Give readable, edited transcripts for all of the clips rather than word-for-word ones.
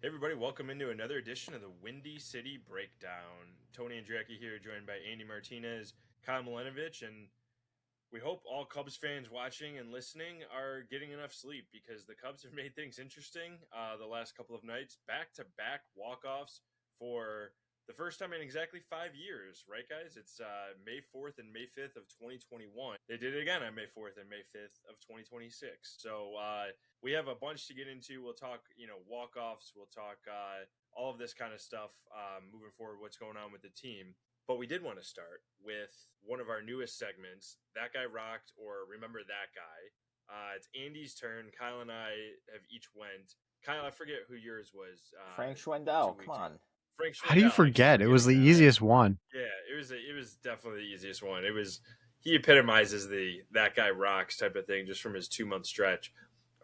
Hey everybody, welcome into another edition of the Windy City Breakdown. Tony Andracki here, joined by Andy Martínez, Kyle Millinowisch, and we hope all Cubs fans watching and listening are getting enough sleep because the Cubs have made things interesting the last couple of nights. Back-to-back walk-offs for the first time in exactly 5 years, right guys? It's May 4th and May 5th of 2021. They did it again on May 4th and May 5th of 2026. So we have a bunch to get into. We'll talk, walk-offs. We'll talk all of this kind of stuff moving forward, what's going on with the team. But we did want to start with one of our newest segments, That Guy Rocked or Remember That Guy. It's Andy's turn. Kyle and I have each went. Kyle, I forget who yours was. Frank Schwindel, come on. Frank Schwindel. How do you forget? It was the easiest one. Yeah, it was definitely the easiest one. He epitomizes the That Guy Rocks type of thing just from his 2-month stretch.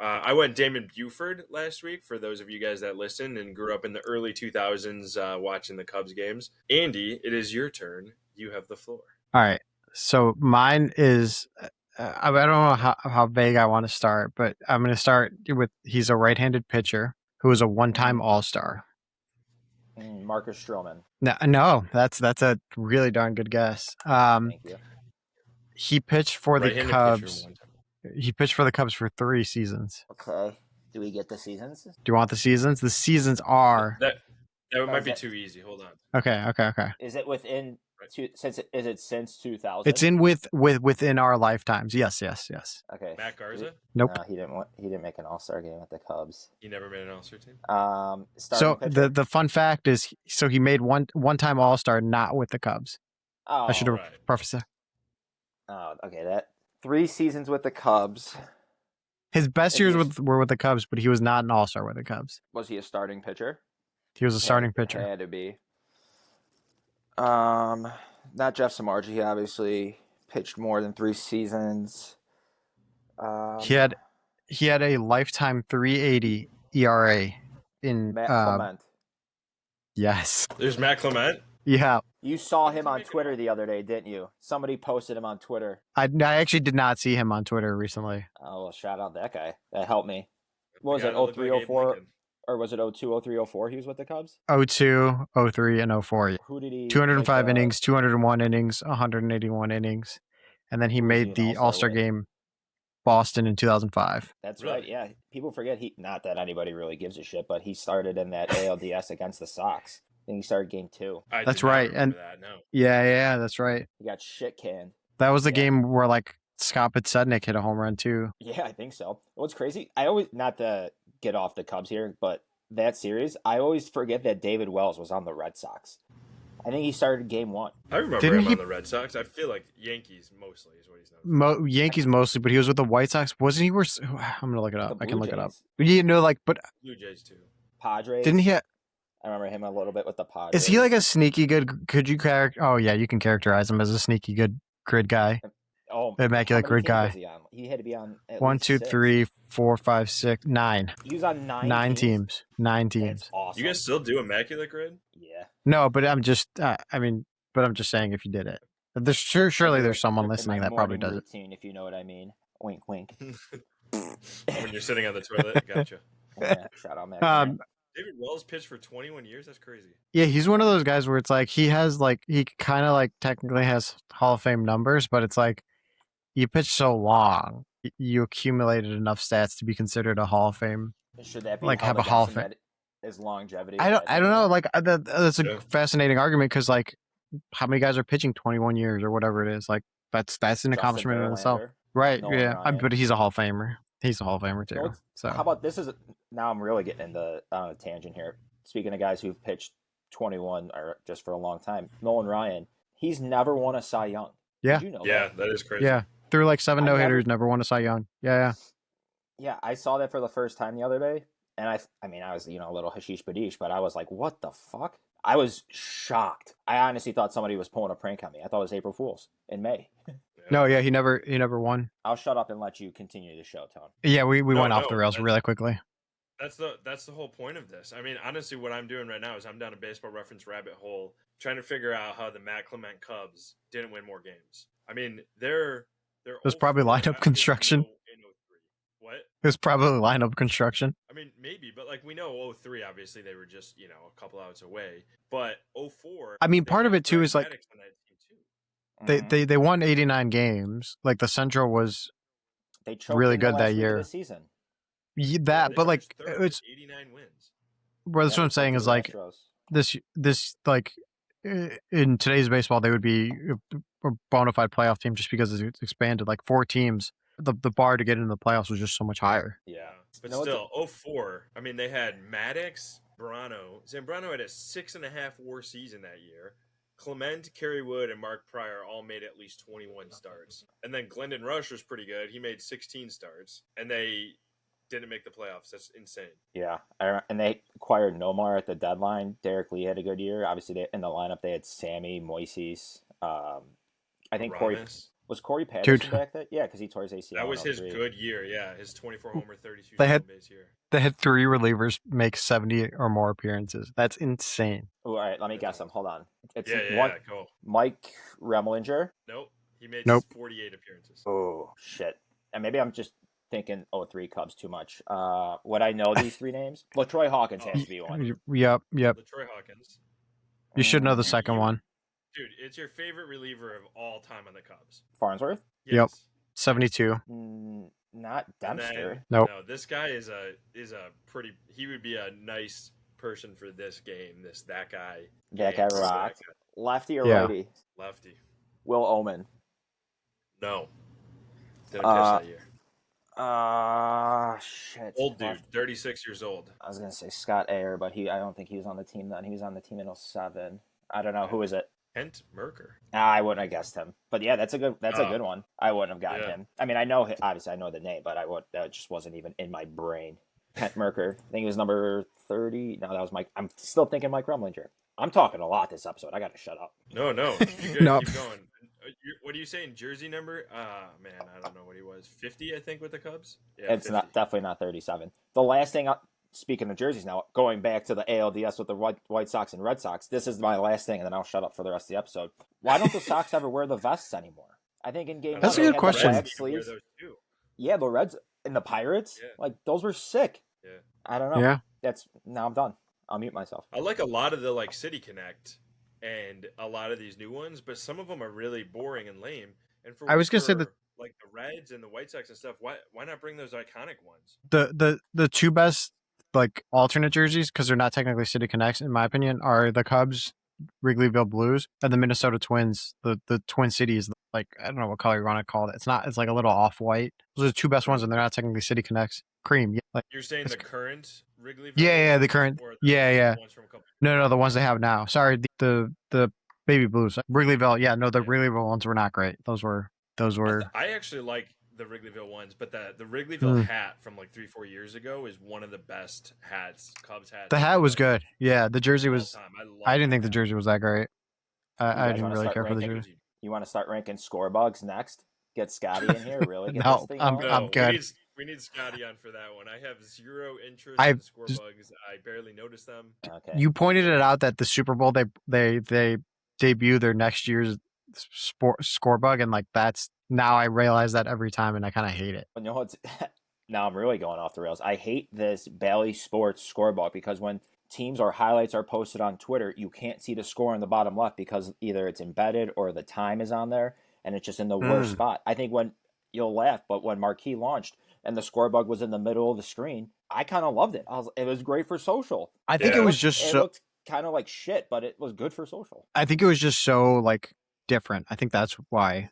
I went Damon Buford last week for those of you guys that listened and grew up in the early 2000s watching the Cubs games. Andy, it is your turn. You have the floor. All right. So mine is, I don't know how vague I want to start, but I'm going to start with he's a right-handed pitcher who is a one-time All-Star. Marcus Stroman. No, that's a really darn good guess. Thank you. He pitched for the Right-handed Cubs. pitcher, He pitched for the Cubs for 3 seasons. Okay. Do we get the seasons? Do you want the seasons? The seasons are That might be too easy. Hold on. okay. Is it within since 2000? It's in within our lifetimes. Yes. Okay. Matt Garza? Nope. No, he didn't make an All-Star game with the Cubs. He never made an All-Star team? So the fun fact is, so he made one-time All-Star not with the Cubs. Oh, I should have prefaced that. Oh, okay. That 3 seasons with the Cubs. His best years were with the Cubs, but he was not an All-Star with the Cubs. Was he a starting pitcher? He was a starting pitcher. Had to be. Not Jeff Samardzija. He obviously pitched more than 3 seasons. He had a lifetime 3.80 ERA in Matt Clement. Yes. There's Matt Clement? Yeah. You saw him on Twitter the other day, didn't you? Somebody posted him on Twitter. I actually did not see him on Twitter recently. Oh, well, shout out that guy. That helped me. What was it, 03, 04? Or was it 02, 03, 04 he was with the Cubs? 02, 03, and 04. Who did he... 205 innings, 201 innings, 181 innings. And then he made the All-Star game Boston in 2005. That's right, yeah. People forget not that anybody really gives a shit, but he started in that ALDS against the Sox. I think he started game 2. That's right. And no. Yeah, that's right. He got shit canned. That was the game where Scott Podsednik hit a home run too. Yeah, I think so. What's crazy, I always, not to get off the Cubs here, but that series, I always forget that David Wells was on the Red Sox. I think he started game 1. I remember him on the Red Sox. I feel like Yankees mostly is what he's known for. Yankees mostly, but he was with the White Sox. Wasn't he? I'm gonna look it up. I can look it up. But Blue Jays too. Padres. Didn't he? I remember him a little bit with the Padres. Is he like a sneaky good? Could you Oh yeah, you can characterize him as a sneaky good grid guy. Oh, immaculate grid guy. He had to be on 1, 2, 3, 4, 5, 6, 9. He was on 9 teams. 9 teams. That's awesome. You guys still do immaculate grid? Yeah. No, but I'm just. I'm just saying if you did it. There's surely there's someone listening that probably does it. If you know what I mean. Wink, wink. When you're sitting on the toilet, gotcha. Yeah, shout out, man. David Wells pitched for 21 years. That's crazy. Yeah, he's one of those guys where it's like he kind of technically has Hall of Fame numbers, but it's like you pitch so long, you accumulated enough stats to be considered a Hall of Fame. Should that be have a Hall of Fame? Is longevity? I don't know. That's a fascinating argument because how many guys are pitching 21 years or whatever it is? That's an accomplishment in itself, right? Nolan Yeah, Ryan. But he's a Hall of Famer. He's a Hall of Famer too. So how about this? Now I'm really getting into a tangent here. Speaking of guys who've pitched 21 or just for a long time, Nolan Ryan, he's never won a Cy Young. Yeah. Did you know that is crazy. Yeah, threw 7 no-hitters, never won a Cy Young. Yeah. Yeah, I saw that for the first time the other day, and I was a little hashish badish, but I was like, what the fuck? I was shocked. I honestly thought somebody was pulling a prank on me. I thought it was April Fool's in May. No, yeah, he never won. I'll shut up and let you continue the show, Tone. Yeah, we went off the rails really quickly. That's the whole point of this. I mean, honestly, what I'm doing right now is I'm down a Baseball Reference rabbit hole trying to figure out how the Matt Clement Cubs didn't win more games. I mean, they're It was probably lineup construction. What? It was probably lineup construction. I mean, maybe, but like we know 03, obviously they were just, a couple outs away. But 04, I mean, they part of had it too Greg is like Maddux on that team too. they won 89 games. Like the Central was They choked really in the good last that week of year. the season. That, They but like finished third it's with 89 wins. well, that's Yeah, what they I'm saying choked is the like Astros. this like in today's baseball they would be a bona fide playoff team just because it's expanded like 4 teams. The bar to get into the playoffs was just so much higher. Yeah. But No, it's- still, 04, I mean, they had Maddux, Zambrano had a 6.5 WAR season that year. Clement, Kerry Wood, and Mark Pryor all made at least 21 starts. And then Glendon Rush was pretty good. He made 16 starts. And they didn't make the playoffs. That's insane. Yeah, and they acquired Nomar at the deadline. Derek Lee had a good year. Obviously, in the lineup they had Sammy, Moises. I think Aramis. Corey Patterson Dude. back then. Yeah, because he tore his ACL. That was in his 03. good year. Yeah, his 24 homer, 32 They had- stolen base year. They had 3 relievers make 70 or more appearances. That's insane. Ooh, all right, let me guess them. Hold on. It's Yeah, go. Mike Remlinger. Nope. He made Nope. 48 appearances. Oh shit! And maybe I'm just thinking 03 Cubs too much. Would I know these 3 names? LaTroy Hawkins has to be one. Yep. LaTroy Hawkins. You should know the second one. Dude, it's your favorite reliever of all time on the Cubs. Farnsworth? Yes. Yep. 72. Not Dempster. Nope. No, this guy is a pretty. He would be a nice person for this game. That guy. That guy game, rocked. Lefty or Yeah. righty? Lefty. Will Omen. No. Didn't pitch that year. Shit. Old dude, 36 years old. I was gonna say Scott Ayer, but I don't think he was on the team then. He was on the team in 07. I don't know. Who is it? Kent Merker. I wouldn't have guessed him. But yeah, that's a good one. I wouldn't have gotten Yeah. him. I mean, I know obviously I know the name, but that just wasn't even in my brain. Kent Merker. I think he was number 30. No, that was Mike. I'm still thinking Mike Rumlinger. I'm talking a lot this episode. I got to shut up. No. You good. No. Keep going. What are you saying? Jersey number? Man, I don't know what he was. 50, I think, with the Cubs. Yeah, It's 50. definitely not 37. The last thing, speaking of jerseys now, going back to the ALDS with the White Sox and Red Sox, this is my last thing, and then I'll shut up for the rest of the episode. Why don't the Sox ever wear the vests anymore? I think in game That's one, a they good had question. The black sleeves. Yeah, the Reds and the Pirates, those were sick. Yeah. I don't know. Yeah. Now I'm done. I'll mute myself. I like a lot of the City Connect and a lot of these new ones, but some of them are really boring and lame. And I was gonna say that like the Reds and the White Sox and stuff. Why not bring those iconic ones? The 2 best like alternate jerseys, because they're not technically City Connects in my opinion, are the Cubs Wrigleyville Blues and the Minnesota Twins, the Twin Cities. Like I don't know what color you want to call it. It's like a little off white. Those are the 2 best ones, and they're not technically City Connects. Cream. Yeah, like You're saying the current Wrigleyville? Yeah, the current. Or Yeah. ones from a couple No, the ones they have now. Sorry, the baby blues. Wrigleyville. Yeah, no, the Wrigleyville ones were not great. Those were. I actually like the Wrigleyville ones, but the Wrigleyville hat from like 3-4 years ago is one of the best hats, Cubs hats. The hat was good. Yeah, the jersey was. Time. I didn't think the jersey was that great. I didn't really care for the jersey. You want to start ranking score bugs next? Get Scotty in here, really? Get No, this thing I'm going? good. We need Scotty on for that one. I have zero interest I in score just- bugs. I barely notice them. Okay. You pointed it out that the Super Bowl they debut their next year's score bug, and like that's now I realize that every time, and I kind of hate it. You know what's now I'm really going off the rails. I hate this Bally Sports scorebook because when teams or highlights are posted on Twitter, you can't see the score in the bottom left because either it's embedded or the time is on there, and it's just in the worst spot. I think when you'll laugh, but when Marquee launched and the score bug was in the middle of the screen, I kind of loved it. It was great for social. I think it was just it so. looked kind of like shit, but it was good for social. I think it was just so like different. I think that's why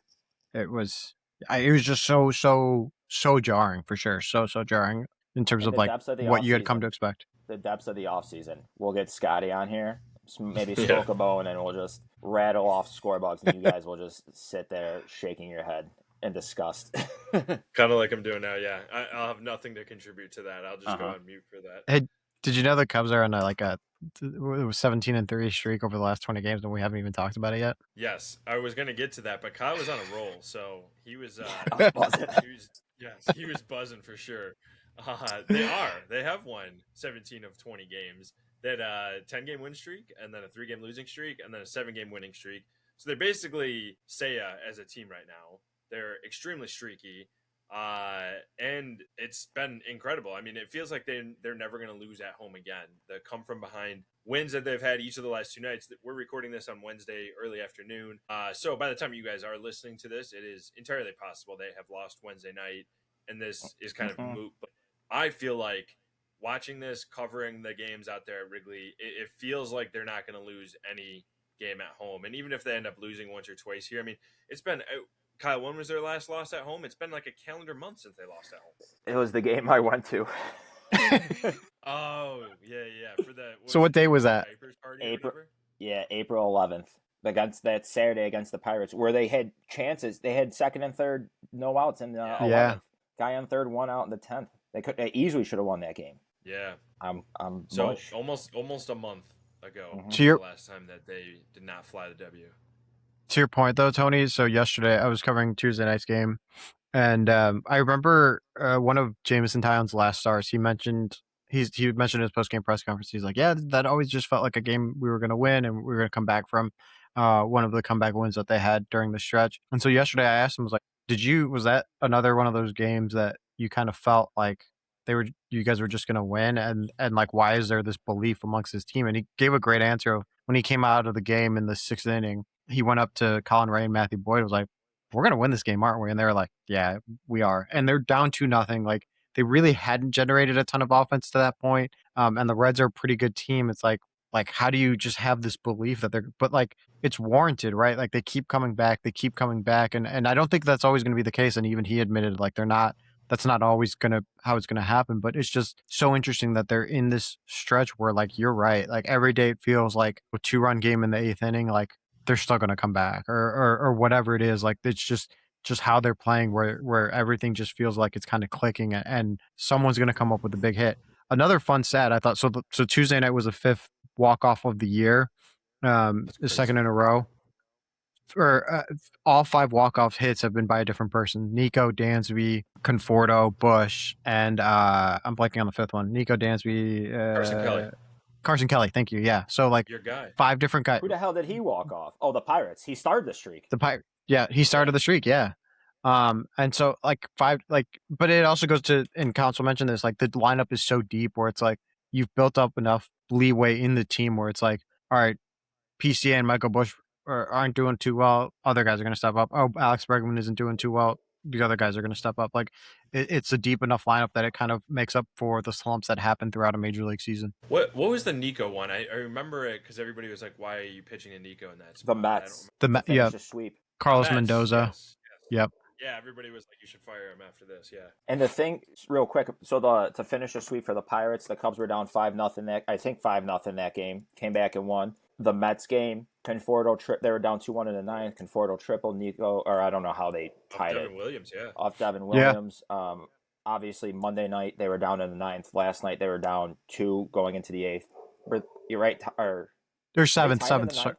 it was. It was just so jarring for sure. So jarring in terms of like what you had come to expect. The depths of the off season. We'll get Scotty on here, maybe smoke a bone, and we'll just rattle off score bugs, and you guys will just sit there shaking your head in disgust. Kind of like I'm doing now. Yeah, I'll have nothing to contribute to that. I'll just go on mute for that. Hey, did you know the Cubs are on a 17-3 streak over the last 20 games, and we haven't even talked about it yet? Yes, I was going to get to that, but Kyle was on a roll, so he was. Buzzing. He was buzzing for sure. They have won 17 of 20 games. They had a 10-game win streak, and then a 3-game losing streak, and then a 7-game winning streak. So they're basically Seiya as a team right now. They're extremely streaky. And it's been incredible. I mean, it feels like they're never going to lose at home again. The come from behind wins that they've had each of the last 2 nights. We're recording this on Wednesday early afternoon. So by the time you guys are listening to this, it is entirely possible they have lost Wednesday night, and this is kind of moot. But I feel like watching this, covering the games out there at Wrigley, it feels like they're not going to lose any game at home. And even if they end up losing once or twice here, I mean, it's been Kyle, when was their last loss at home? It's been like a calendar month since they lost at home. It was the game I went to. Oh, yeah. For the So what day was that? April 11th. Against that Saturday against the Pirates, where they had chances. They had second and third no outs in the 11th. Guy on third, 1 out in the 10th. They easily should have won that game. Yeah. I'm so mush. almost a month ago To was the last time that they did not fly the W. To your point, though, Tony, so yesterday I was covering Tuesday night's game, and I remember one of Jameson Tyon's last stars. He mentioned he mentioned in his post-game press conference, he's like, yeah, that always just felt like a game we were going to win and we were going to come back from, one of the comeback wins that they had during the stretch. And so yesterday I asked him, was like, was that another one of those games that you kind of felt like you guys were just going to win, and like, why is there this belief amongst his team? And he gave a great answer when he came out of the game in the 6th inning. He went up to Colin Ray and Matthew Boyd, was like, we're going to win this game, aren't we? And they were like, yeah, we are. And they're down 2-0. Like, they really hadn't generated a ton of offense to that point. And the Reds are a pretty good team. It's like, how do you just have this belief that but like, it's warranted, right? Like, they keep coming back. And I don't think that's always going to be the case. And even he admitted, like, that's not always how it's going to happen. But it's just so interesting that they're in this stretch where, like, you're right. Like, every day it feels like a 2-run game in the 8th inning, like, they're still going to come back or whatever it is. Like, it's just how they're playing where everything just feels like it's kind of clicking and someone's going to come up with a big hit. Another fun stat, I thought, so Tuesday night was the 5th walk-off of the year, the second in a row. All 5 walk-off hits have been by a different person: Nico, Dansby, Conforto, Bush, and I'm blanking on the 5th one. Nico, Dansby, Carson Kelly, thank you. Yeah, so like your guy. 5 different guys. Who the hell did he walk off? Oh, the Pirates. He started the streak. Yeah, he started the streak. Yeah, and so like 5, like, but it also goes to, and Council mentioned this, like, the lineup is so deep where it's like you've built up enough leeway in the team where it's like, all right, PCA and Michael Bush aren't doing too well. Other guys are going to step up. Oh, Alex Bregman isn't doing too well. The other guys are going to step up. Like, it's a deep enough lineup that it kind of makes up for the slumps that happen throughout a major league season. What was the Nico one? I remember it because everybody was like, "Why are you pitching a Nico in that spot?" The Mets. Yeah. Sweep. Carlos Mendoza. Yes. Yep. Yeah, everybody was like, "You should fire him after this." Yeah. And the thing, real quick, so to finish the sweep for the Pirates, the Cubs were down 5-0. I think 5-0 that game. Came back and won. The Mets game, Conforto they were down 2-1 in the 9th. Conforto triple, Nico, or I don't know how they tied it. Off Devin Williams. Yeah. Obviously, Monday night they were down in the 9th. Last night they were down 2 going into the 8th. You're right. Or they're 7th.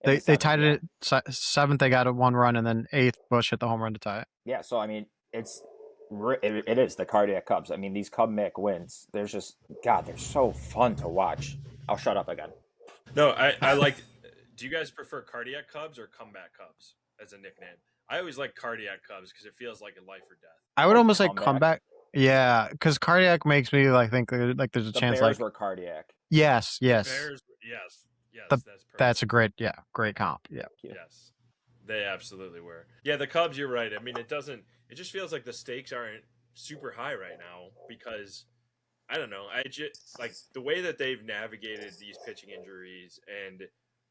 They tied it at 7th. They got a 1 run, and then 8th Bush hit the home run to tie it. Yeah, so I mean, it is the cardiac Cubs. I mean, these Cub Mick wins. There's just, God, they're so fun to watch. I'll shut up again. No, I like. Do you guys prefer cardiac Cubs or comeback Cubs as a nickname? I always like cardiac Cubs because it feels like a life or death. I would almost say comeback. Yeah, because cardiac makes me like think like there's a chance. The Bears like were cardiac. Yes. Bears, yes. That's perfect. That's a great comp. Yeah. Yes, they absolutely were. Yeah, the Cubs. You're right. I mean, it just feels like the stakes aren't super high right now because. I don't know. I just like the way that they've navigated these pitching injuries and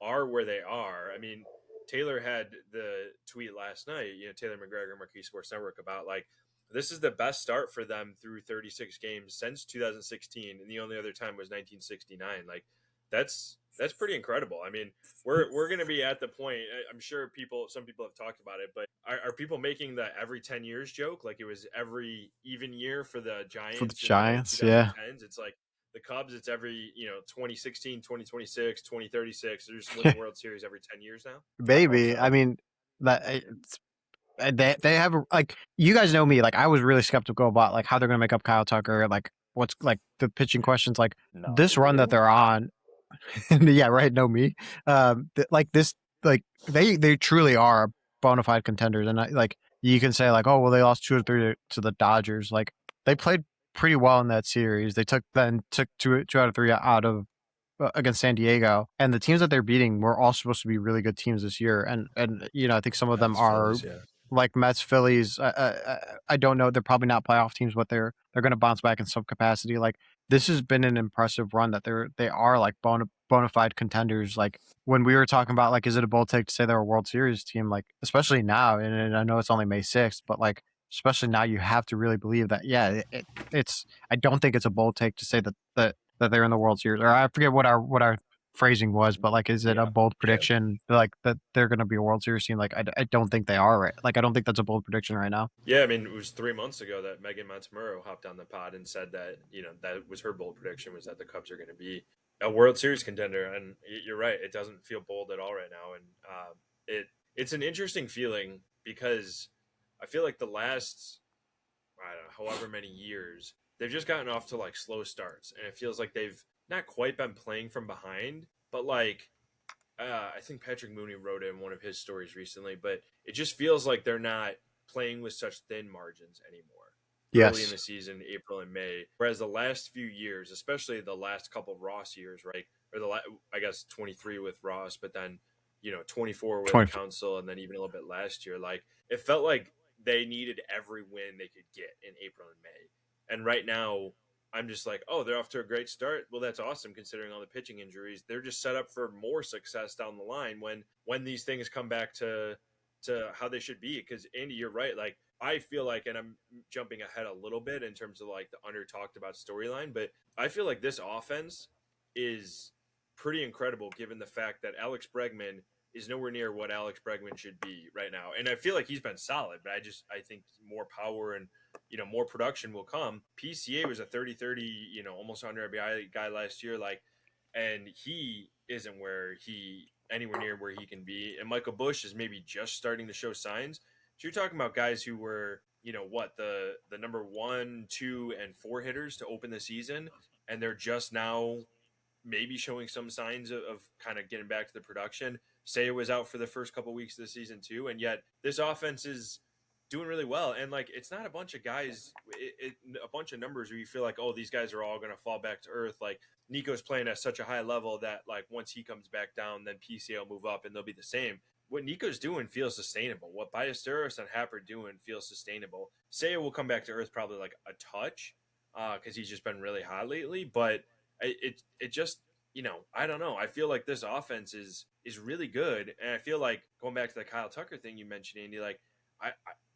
are where they are. I mean, Taylor had the tweet last night, Taylor McGregor, Marquee Sports Network, about like, this is the best start for them through 36 games since 2016. And the only other time was 1969. Like, that's pretty incredible. I mean, we're going to be at the point. I'm sure some people have talked about it, but are people making the every 10 years joke? Like it was every even year for the Giants. For the Giants, yeah. It's like the Cubs. It's every 2016, 2026, 2036. They're just winning World Series every 10 years now. Maybe. I mean, that they have like, you guys know me. Like, I was really skeptical about like how they're going to make up Kyle Tucker. Like, what's like the pitching questions. Like this run that they're on. Yeah, right. No, me. Like this, like they truly are bona fide contenders, and you can say like, oh well, they lost 2 or 3 to the Dodgers. Like they played pretty well in that series. They took two out of three out of against San Diego, and the teams that they're beating were all supposed to be really good teams this year. And I think some of them Mets, are Phillies, yeah. like Mets, Phillies. I don't know. They're probably not playoff teams, but they're going to bounce back in some capacity. Like this has been an impressive run that they are like bona fide contenders. Like when we were talking about like, is it a bold take to say they're a World Series team? Like especially now, and I know it's only May 6th, but like especially now, you have to really believe that. Yeah, it's. I don't think it's a bold take to say that they're in the World Series, or I forget what our phrasing was, but like, is it a bold prediction like that they're going to be a World Series team? Like, I don't think they are, right? Like, I don't think that's a bold prediction right now. Yeah, I mean, it was 3 months ago that Megan Montemurro hopped on the pod and said that that was her bold prediction, was that the Cubs are going to be a World Series contender, and you're right, it doesn't feel bold at all right now, and it's an interesting feeling because I feel like the last, I don't know, however many years, they've just gotten off to like slow starts, and it feels like they've not quite been playing from behind, but like I think Patrick Mooney wrote it in one of his stories recently, but it just feels like they're not playing with such thin margins anymore. Early in the season, April and May, whereas the last few years, especially the last couple Ross years, right, or I guess 23 with Ross, but then 24 with Council, and then even a little bit last year, like it felt like they needed every win they could get in April and May, and right now I'm just like, oh, they're off to a great start. Well, that's awesome considering all the pitching injuries. They're just set up for more success down the line when these things come back to how they should be. Because Andy, you're right. Like I feel like, and I'm jumping ahead a little bit in terms of like the under talked about storyline, but I feel like this offense is pretty incredible given the fact that Alex Bregman is nowhere near what Alex Bregman should be right now. And I feel like he's been solid, but I think more power and more production will come. PCA was a 30-30, almost 100 RBI guy last year, like, and he isn't anywhere near where he can be. And Michael Busch is maybe just starting to show signs. So you're talking about guys who were, the number 1, 2, and 4 hitters to open the season, and they're just now maybe showing some signs of kind of getting back to the production. Seiya was out for the first couple weeks of the season too, and yet this offense is doing really well. And like, it's not a bunch of guys, a bunch of numbers where you feel like, oh, these guys are all going to fall back to earth. Like Nico's playing at such a high level that like once he comes back down, then PCA will move up and they'll be the same. What Nico's doing feels sustainable. What Ballesteros and Happ are doing feels sustainable. Seiya will come back to earth probably like a touch because he's just been really hot lately. But it just, I don't know. I feel like this offense is really good. And I feel like going back to the Kyle Tucker thing you mentioned, Andy, like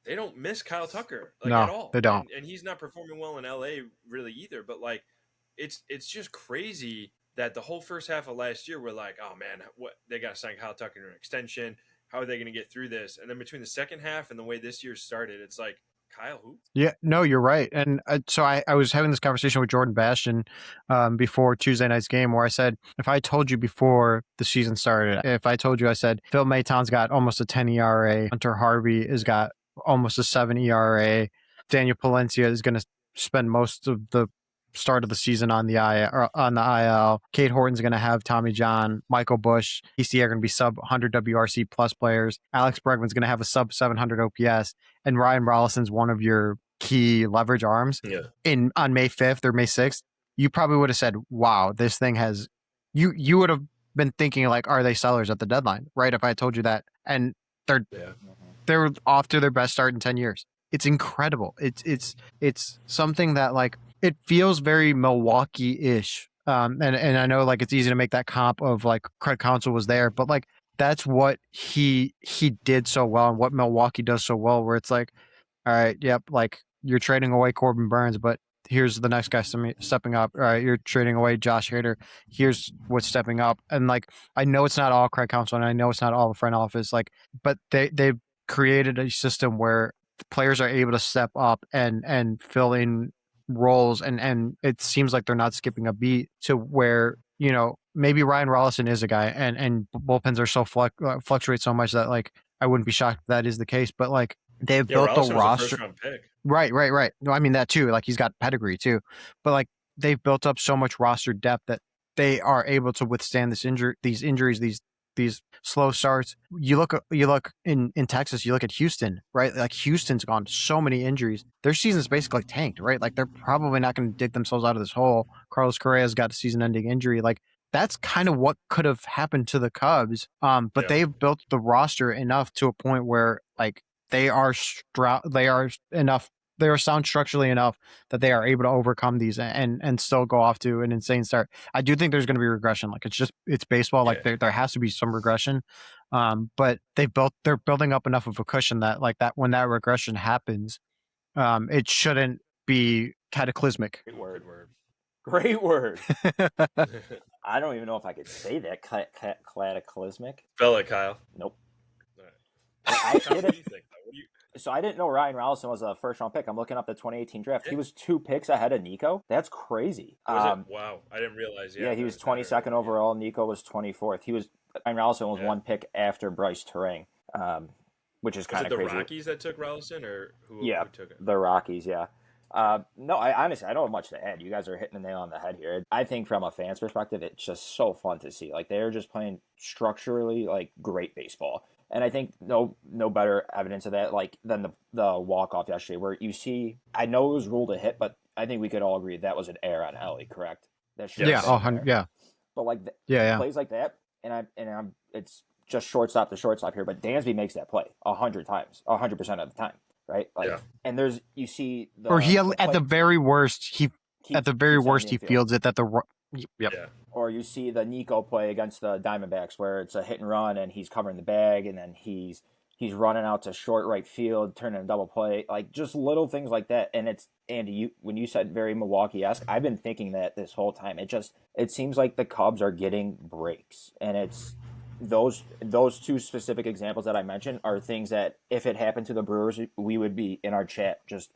they don't miss Kyle Tucker at all. They don't. And he's not performing well in LA really either. But like, it's just crazy that the whole first half of last year we're like, oh man, what they got to sign Kyle Tucker to an extension. How are they going to get through this? And then between the second half and the way this year started, it's like, Kyle who? Yeah, no, you're right. And so I was having this conversation with Jordan Bastian before Tuesday night's game where I said, if I told you before the season started, if I told you, I said, Phil Maton's got almost a 10 ERA, Hunter Harvey has got almost a 7 ERA, Daniel Palencia is going to spend most of the start of the season on the IL. Kate Horton's going to have Tommy John, Michael Busch, PCA are going to be sub 100 WRC plus players. Alex Bregman's going to have a sub 700 OPS, and Ryan Rollison's one of your key leverage arms. Yeah. On May 5th or May 6th, you probably would have said, "Wow, this thing has." You would have been thinking like, "Are they sellers at the deadline?" Right? If I told you that, and they're off to their best start in 10 years. It's incredible. It's something that like. It feels very Milwaukee-ish. And I know like it's easy to make that comp of like Craig Counsell was there, but like that's what he did so well and what Milwaukee does so well, where it's like, all right, yep, like you're trading away Corbin Burns, but here's the next guy stepping up. All right, you're trading away Josh Hader. Here's what's stepping up. And like I know it's not all Craig Counsell and I know it's not all the front office, like, but they've created a system where players are able to step up and fill in roles and it seems like they're not skipping a beat to where maybe Ryan Rollison is a guy and bullpens are so fluctuate so much that like I wouldn't be shocked if that is the case, but like they've built Rollison the roster. Was a first-round pick. Right. No, I mean that too, like he's got pedigree too, but like they've built up so much roster depth that they are able to withstand these injuries, these these slow starts. You look in Texas, you look at Houston, right? Like Houston's gone so many injuries. Their season's basically tanked, right? Like they're probably not going to dig themselves out of this hole. Carlos Correa's got a season-ending injury. Like that's kind of what could have happened to the Cubs. But they've built the roster enough to a point where like they are sound structurally enough that they are able to overcome these and still go off to an insane start. I do think there's going to be regression. Like it's baseball. Like there has to be some regression. But they're building up enough of a cushion that like that when that regression happens, it shouldn't be cataclysmic. Great word. I don't even know if I could say that. Cataclysmic. Spell it, Kyle. Nope. What do you think? So I didn't know Ryan Rollison was a first-round pick. I'm looking up the 2018 draft. He was 2 picks ahead of Nico. That's crazy. Wow, I didn't realize. Yeah, he was 22nd overall. Nico was 24th. Ryan Rollison was 1 pick after Bryce Terang, which is kind of crazy. Was it the Rockies that took Rollison, or who took it? The Rockies, yeah. No, I honestly, I don't have much to add. You guys are hitting the nail on the head here. I think from a fan's perspective, it's just so fun to see. Like, they're just playing structurally, like, great baseball. And I think no better evidence of that than the walk-off yesterday, where you see, I know it was ruled a hit, but I think we could all agree that was an error on Ellie, correct? But plays like that, and it's just shortstop to shortstop here, but Dansby makes that play 100 times, 100% of the time, right? And there's you see, at the very worst he fields it Or you see the Nico play against the Diamondbacks where it's a hit and run and he's covering the bag and then he's running out to short right field, turning a double play, like just little things like that. And it's Andy, when you said very Milwaukee-esque, I've been thinking that this whole time. It seems like the Cubs are getting breaks, and it's those 2 specific examples that I mentioned are things that if it happened to the Brewers, we would be in our chat just.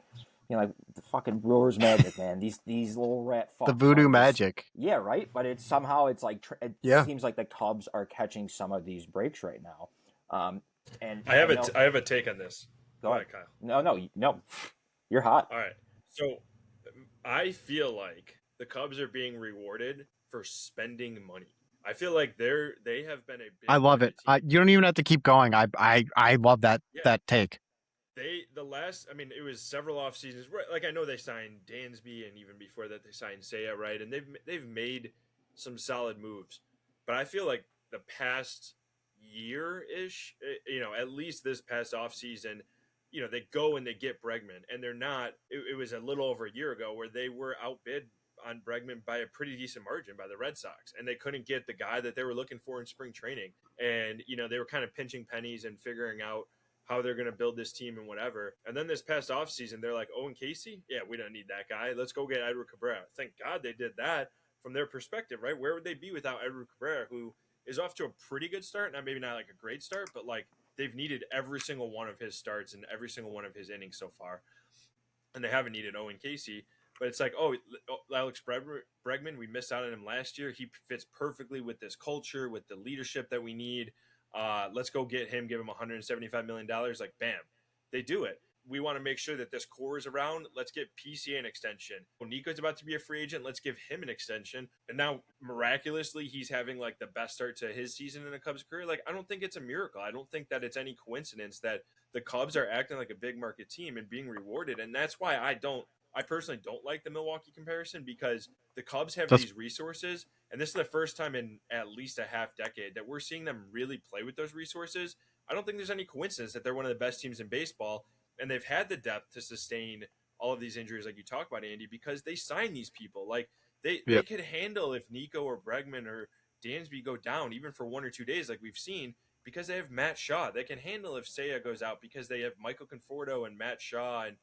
Like the fucking Brewers magic, man. These little rat fucks. The voodoo magic. Yeah, right. But it seems like the Cubs are catching some of these breaks right now. And I have a take on this. Go ahead, Kyle. No. You're hot. All right. So I feel like the Cubs are being rewarded for spending money. I feel like they have been a big I love it. You don't even have to keep going. I love that take. It was several off seasons. Like I know they signed Dansby, and even before that they signed Seiya, right? And they've made some solid moves. But I feel like the past year-ish, at least this past off season, they go and they get Bregman, and they're not. It was a little over a year ago where they were outbid on Bregman by a pretty decent margin by the Red Sox, and they couldn't get the guy that they were looking for in spring training. And they were kind of pinching pennies and figuring out how they're going to build this team and whatever. And then this past offseason, they're like, Owen Casey? Yeah, we don't need that guy. Let's go get Edward Cabrera. Thank God they did that from their perspective, right? Where would they be without Edward Cabrera, who is off to a pretty good start? Maybe not like a great start, but like they've needed every single one of his starts and every single one of his innings so far. And they haven't needed Owen Casey. But it's like, Alex Bregman, we missed out on him last year. He fits perfectly with this culture, with the leadership that we need. Let's go get him, give him $175 million. Like, bam, they do it. We want to make sure that this core is around. Let's get PCA an extension. Nico's about to be a free agent. Let's give him an extension. And now, miraculously, he's having like the best start to his season in a Cubs career. Like, I don't think it's a miracle. I don't think that it's any coincidence that the Cubs are acting like a big market team and being rewarded. And that's why I personally don't like the Milwaukee comparison, because the Cubs have these resources, and this is the first time in at least a half decade that we're seeing them really play with those resources. I don't think there's any coincidence that they're one of the best teams in baseball, and they've had the depth to sustain all of these injuries like you talk about, Andy, because they sign these people. Like they could handle if Nico or Bregman or Dansby go down even for 1 or 2 days like we've seen, because they have Matt Shaw. They can handle if Seiya goes out because they have Michael Conforto and Matt Shaw and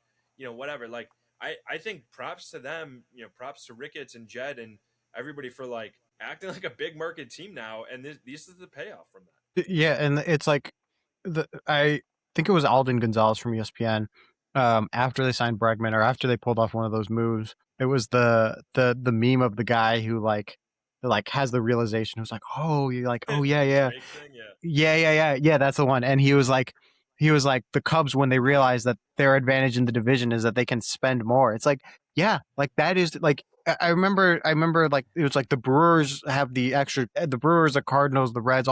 whatever. Like I think props to them, props to Ricketts and Jed and everybody for like acting like a big market team now, and this is the payoff from that. Yeah, and it's like I think it was Alden Gonzalez from ESPN. After they signed Bregman, or after they pulled off one of those moves, it was the meme of the guy who like has the realization. It was like, oh, you're like, oh yeah, that's the one. And he was like, he was like, the Cubs, when they realize that their advantage in the division is that they can spend more. It's like, yeah, like that is like, I remember like it was like the Brewers have the extra, the Brewers, the Cardinals, the Reds,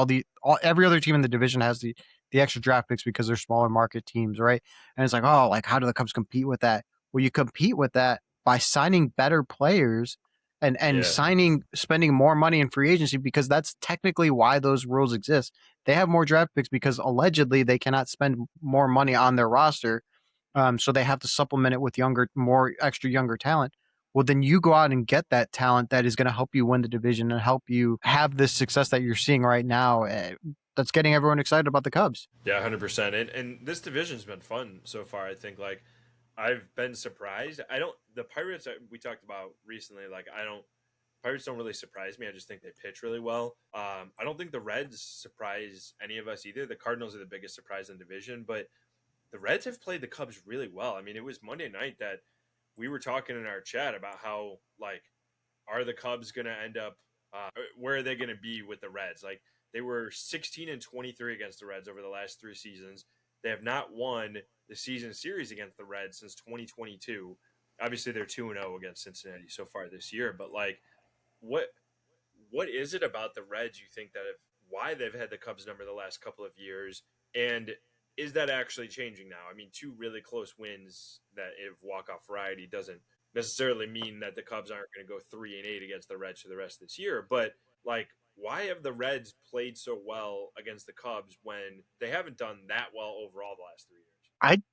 every other team in the division has the extra draft picks because they're smaller market teams, right? And it's like, oh, like how do the Cubs compete with that? Well, you compete with that by signing better players and spending more money in free agency, because that's technically why those rules exist. They have more draft picks because allegedly they cannot spend more money on their roster. So they have to supplement it with more extra younger talent. Well, then you go out and get that talent that is going to help you win the division and help you have this success that you're seeing right now. That's getting everyone excited about the Cubs. Yeah, 100%. And this division's been fun so far. I think like I've been surprised. I don't the Pirates we talked about recently. Like Pirates don't really surprise me. I just think they pitch really well. I don't think the Reds surprise any of us either. The Cardinals are the biggest surprise in the division, but the Reds have played the Cubs really well. I mean, it was Monday night that we were talking in our chat about how like are the Cubs going to end up where are they going to be with the Reds? Like they were 16-23 against the Reds over the last 3 seasons. They have not won the season series against the Reds since 2022. Obviously, they're 2-0 against Cincinnati so far this year, but like what is it about the Reds you think that why they've had the Cubs number the last couple of years, and is that actually changing now? I mean, 2 really close wins that if walk-off variety doesn't necessarily mean that the Cubs aren't going to go 3-8 against the Reds for the rest of this year, but like why have the Reds played so well against the Cubs when they haven't done that well overall the last 3 years?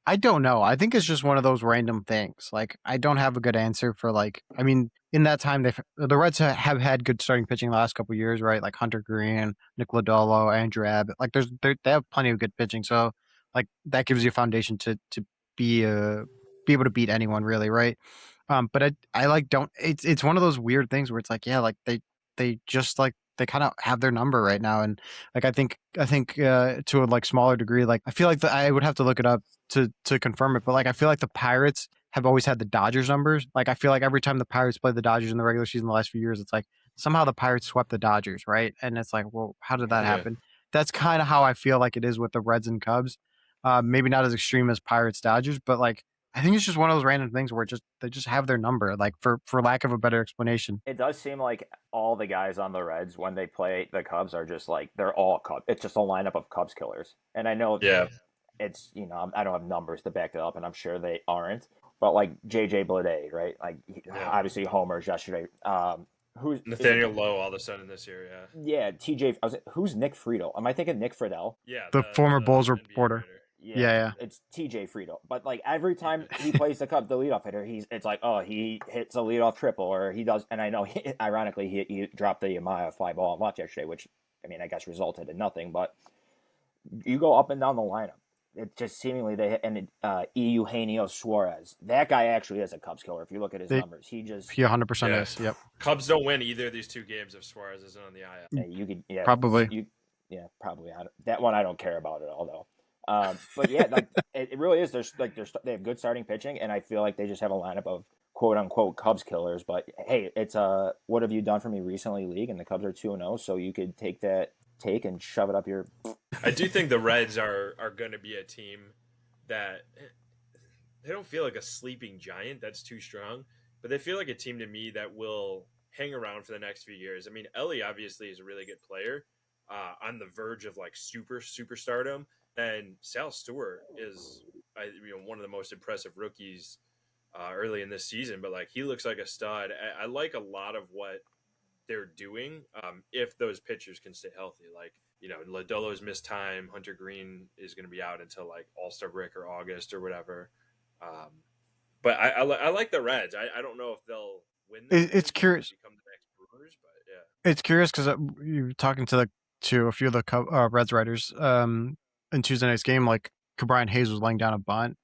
I don't know. I think it's just one of those random things. Like, I don't have a good answer for like. I mean, in that time, the Reds have had good starting pitching the last couple of years, right? Like Hunter Green, Nick Lodolo, Andrew Abbott. Like, they have plenty of good pitching. So, like, that gives you a foundation to be be able to beat anyone, really, right? But I like don't. It's one of those weird things where it's like, yeah, like they just like they kind of have their number right now, and like I think to a like smaller degree, like I feel like I would have to look it up to confirm it, but like I feel like the Pirates have always had the Dodgers numbers. Like I feel like every time the Pirates played the Dodgers in the regular season the last few years, it's like somehow the Pirates swept the Dodgers, right? And it's like, well, how did that Yeah. happen? That's kind of how I feel like it is with the Reds and Cubs. Maybe not as extreme as Pirates Dodgers, but like I think it's just one of those random things where they just have their number, like for lack of a better explanation. It does seem like all the guys on the Reds when they play the Cubs are just like they're all Cubs. It's just a lineup of Cubs killers, and I know Yeah. it's I don't have numbers to back it up, and I'm sure they aren't. But like JJ Bleday, right? Like obviously homers yesterday. Who's Nathaniel Lowe all of a sudden this year? Yeah, TJ. Who's Nick Friedel? Am I thinking Nick Friedel? Yeah, The former Bulls NBA reporter. writer. Yeah. It's TJ Friedel. But like every time he plays the Cubs, the leadoff hitter, it's like, oh, he hits a leadoff triple, or he does. And I know, ironically, he dropped the Amaya fly ball on watch yesterday, which I mean, I guess resulted in nothing. But you go up and down the lineup. It's just seemingly Eugenio Suarez. That guy actually is a Cubs killer. If you look at his numbers, he 100% is. Yep. Cubs don't win either of these 2 games if Suarez isn't on the IL. Probably. Probably. That one I don't care about at all though. But yeah, like it really is. They have good starting pitching, and I feel like they just have a lineup of quote unquote Cubs killers. But hey, it's what have you done for me recently, league? And the Cubs are 2-0, so you could take and shove it up your. I do think the Reds are going to be a team that they don't feel like a sleeping giant. That's too strong, but they feel like a team to me that will hang around for the next few years. I mean, Ellie obviously is a really good player, on the verge of like superstardom. And Sal Stewart is, one of the most impressive rookies early in this season. But like he looks like a stud. I like a lot of what they're doing if those pitchers can stay healthy. Like Lodolo's missed time. Hunter Green is going to be out until like All-Star break or August or whatever. But I like the Reds. I don't know if they'll win. It's curious. Become the next Brewers, but yeah. It's curious because you're talking to a few of the Reds writers. In Tuesday night's game, like Cabrian Hayes was laying down a bunt,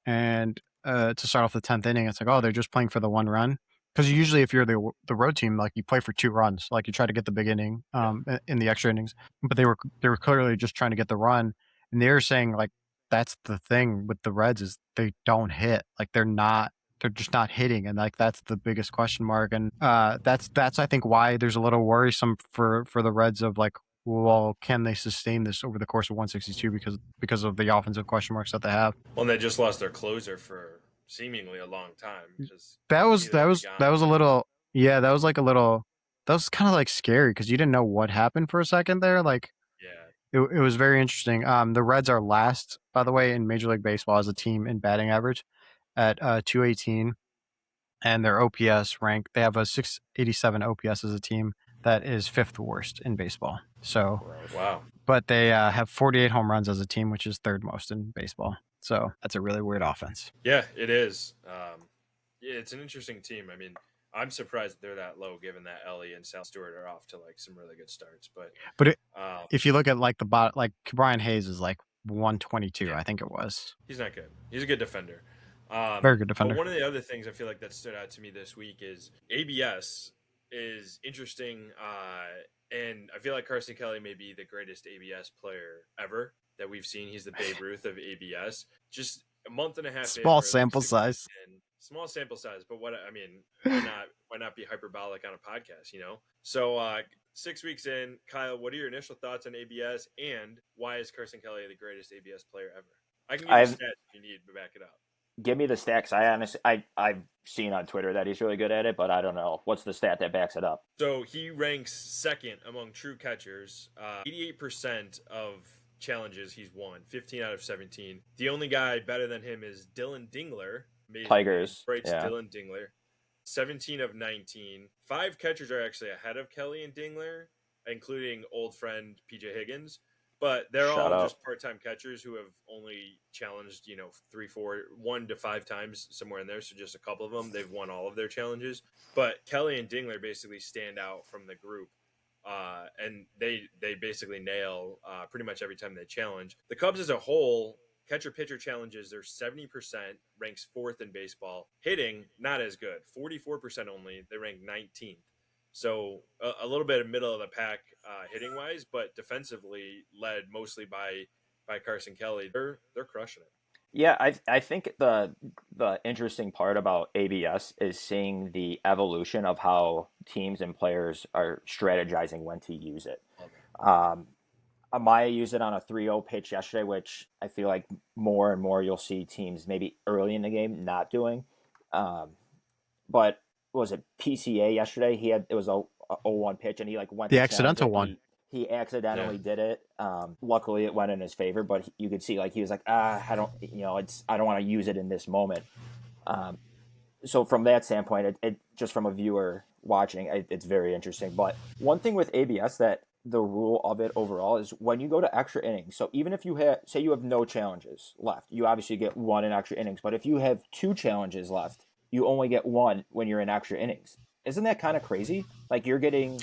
and to start off the 10th inning, it's like, oh, they're just playing for the one run. Because usually, if you're the road team, like you play for 2 runs, like you try to get the big inning in the extra innings. But they were clearly just trying to get the run, and they were saying like that's the thing with the Reds is they don't hit, like they're just not hitting, and like that's the biggest question mark. And that's I think why there's a little worrisome for the Reds of like well, can they sustain this over the course of 162 because of the offensive question marks that they have? Well, and they just lost their closer for seemingly a long time. That was neither will be gone. a little that was like a little that was kind of like scary because you didn't know what happened for a second there. Like Yeah. it was very interesting. The Reds are last, by the way, in Major League Baseball as a team in batting average at 218, and their OPS rank, they have a 687 OPS as a team. That is fifth worst in baseball. So, Wow. but they have 48 home runs as a team, which is third most in baseball. So that's a really weird offense. Yeah, it is. Yeah, it's an interesting team. I mean, I'm surprised they're that low, given that Ellie and Sal Stewart are off to like some really good starts. But if you look at like the bot, like Brian Hayes is like 122, yeah, I think it was. he's not good. He's a good defender. Very good defender. But one of the other things I feel like that stood out to me this week is ABS is interesting, and I feel like Carson Kelly may be the greatest ABS player ever that we've seen. He's the Babe Ruth of ABS. Just a month and a half. Small sample size. Small sample size, but what I mean, why not be hyperbolic on a podcast? You know. So 6 weeks in, Kyle, what are your initial thoughts on ABS, and why is Carson Kelly the greatest ABS player ever? I can give you stats if you need to back it up. Give me the stats. I've seen on Twitter that he's really good at it, but I don't know what's the stat that backs it up. So he ranks second among true catchers. 88% of challenges he's won, 15 out of 17. The only guy better than him is Dylan Dingler. Tigers. Yeah. Dylan Dingler. 17 of 19. 5 catchers are actually ahead of Kelly and Dingler, including old friend PJ Higgins. But they're all just part-time catchers who have only challenged, 3, 4, 1 to 5 times somewhere in there. So just a couple of them, they've won all of their challenges. But Kelly and Dingler basically stand out from the group. And they basically nail pretty much every time they challenge. The Cubs as a whole, catcher-pitcher challenges, they're 70%, ranks 4th in baseball. Hitting, not as good, 44% only. They rank 19th. So a little bit of middle of the pack hitting wise, but defensively led mostly by Carson Kelly. They're crushing it. Yeah, I think the interesting part about ABS is seeing the evolution of how teams and players are strategizing when to use it. Amaya used it on a 3-0 pitch yesterday, which I feel like more and more you'll see teams maybe early in the game not doing. But was it PCA yesterday? It was a 0-1 pitch, and he went the accidental one. He accidentally did it. Luckily, it went in his favor, but you could see he was like, I don't want to use it in this moment. So from that standpoint, it just from a viewer watching, it's very interesting. But one thing with ABS that the rule of it overall is when you go to extra innings. So even if you say you have no challenges left, you obviously get 1 in extra innings. But if you have 2 challenges left, you only get 1 when you're in extra innings. Isn't that kind of crazy? You're getting.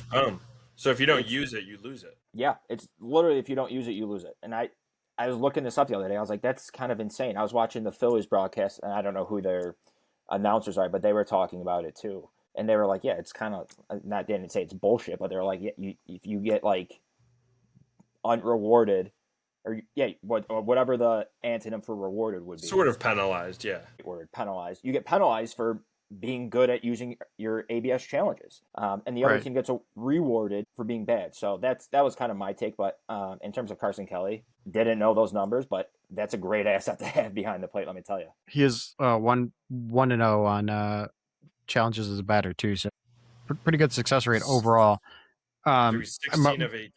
So if you don't use it, you lose it. Yeah, it's literally if you don't use it, you lose it. And I was looking this up the other day. I was like, that's kind of insane. I was watching the Phillies broadcast, and I don't know who their announcers are, but they were talking about it too. And they were like, yeah, it's kind of they didn't say it's bullshit, but they were like, yeah, if you get unrewarded, or whatever the antonym for rewarded would be, sort of penalized, yeah. Penalized. You get penalized for being good at using your ABS challenges, and the other team gets rewarded for being bad. So that was kind of my take. But in terms of Carson Kelly, didn't know those numbers, but that's a great asset to have behind the plate. Let me tell you, he is 1-0 on challenges as a batter too. So pretty good success rate overall. So he's 16 of 18.